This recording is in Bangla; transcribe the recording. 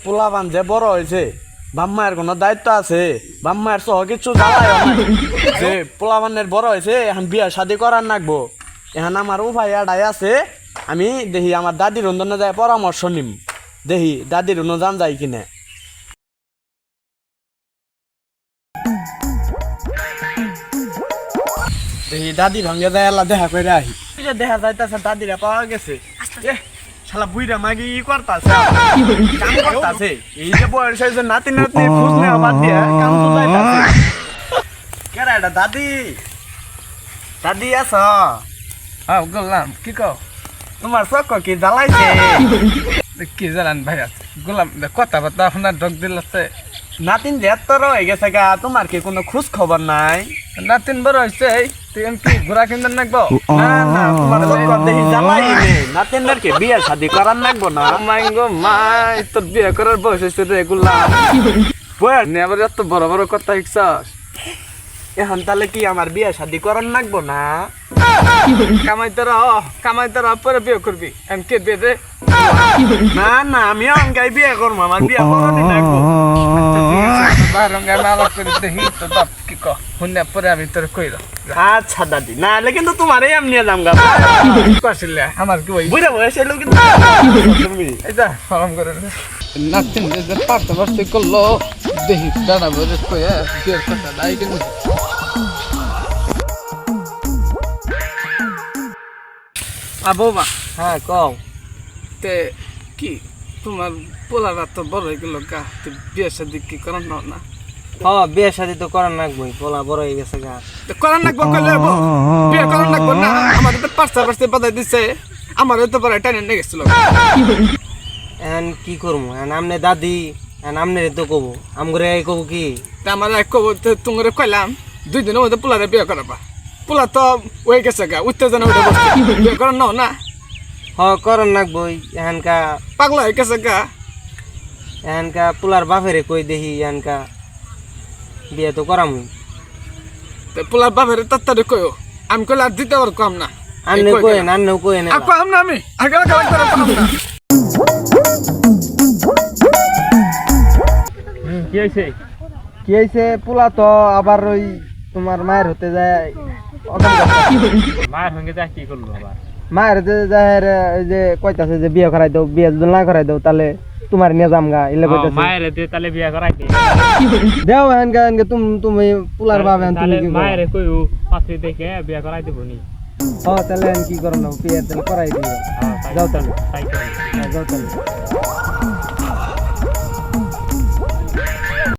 পোলাপান যে বড় হয়েছে বাম্মায়ের কোনো দায়িত্ব আছে বাম্মায়ের সহ কিছু জ্বালায় যে পোলাপানের বড় হয়েছে এখন বিয়া শাদি করার নাকবো এখন আমার উপায় এটাই আছে আমি দেখি আমার দাদির রন্ধনে যায় পরামর্শ নিম দেখি দাদির অনুদান যায় কিনে দেখি দাদির সঙ্গে যায় আল্লাহ দেখা করে আহি দেখা যাইতেছে দাদিরা পাওয়া গেছে শালা বুইরা মাগি ই করতাছে কাম করতাছে এই যে বয়স হয়েছে নাতি নাতি খোঁজ নেওয়া বাদ দিয়া কাম তো যাইতাছে কেরা এটা দাদি দাদি আছ হ্যাঁ গোলাম কি কও তোমার চক্ক কি জ্বালাইছে কি জানান ভাই আছে গোলাম কথা বার্তা আপনার ডক দিলাছে নাতিন যে এত হয়ে গেছে গা তোমার কি কোনো খোঁজ খবর নাই নাতিন বড় হয়েছে তুই কি ঘোরা কিনতে নাকবো না না তোমার চক্ক দেখি জ্বালাই নে নাতিনদের কি বিয়ে শাদি করার নাকবো না মাই গো মাই তোর বিয়ে করার বয়স হয়েছে রে গোলাম বয়স নে আবার এত বড় বড় কথা শিখছস এখন তাহলে কি আমার বিয়ে শাদি করার নাকবো না কামাইতে রহ পরে বিয়ে করবি আমি কে বিয়ে দে না না আমি অঙ্কাই বিয়ে করবো আমার বিয়ে করারই লাগবো বারঙ্গা নালা করে দেখি তো বাপ কি কহ শুনে পরে আমি তোর কইর আচ্ছা দাদি না হলে কিন্তু তোমার এই আমি যাম গা কছিলে আমার কি ওই বুঝা বয়স এলো কিন্তু তুমি এই যা ফরম করে নাচছেন যে পারতে পারতে করলো দেখি দাদা বলে কয়ে বিয়ের কথা নাই কিন্তু আববা হ্যাঁ কও তে কি তোমার পোলারা তো বড় হয়ে গেল গা তো বিয়ে শাদি কি করার না বিয়ে শাদি তো করার নাকবোই পোলা বড় হয়ে গেছে গা করার লাগবো কইলে বিয়ে করার লাগবো না আমার তো পাঁচটা বাধাই দিছে আমার তো পরে টাইনে নিয়ে গেছিল এখন কি করবো এখন আমনে দাদি এখন আমনে তো কবো আমগরে কবো কি তা আমার কব তোমারে কইলাম 2 দিনের মধ্যে পোলারে বিয়ে করাবা পোলা তো হয়ে গেছে গা উত্তেজনা উঠে বসছে বিয়ে করার না করার নাকবোই এখানকা পাগলা হয়ে গেছে গা এখানকা পোলার বাপেরে কই দেখি এখানকা বিয়ে তো করামই পোলার বাপের তাড়াতাড়ি কইও আমি কইলে আর দিতে পারবো কম না আন্নে কইেন আন্নেও কইেন আর কম না আমি আগে কম না কি হয়েছে পোলা তো আবার ওই তোমার মায়ের হতে যায় মায়ের সঙ্গে যা কি করলো আবার মায়ের হতে যায় ওই যে কইতাছে যে বিয়ে করাই দাও বিয়ে যদি না করাই দাও তাহলে তোমার নিয়ে যাম গা এলে কইতাছে মায়ের হতে তাহলে বিয়ে করাই দে দেও এনকা এনকা তুমি পোলার বাবা তুমি কি মায়ের কইও পাশে দেখে বিয়ে করাই দেব নি তাহলে কি করো না বিয়ে তাহলে করাই দিও যাও তাহলে তাই যাও তাহলে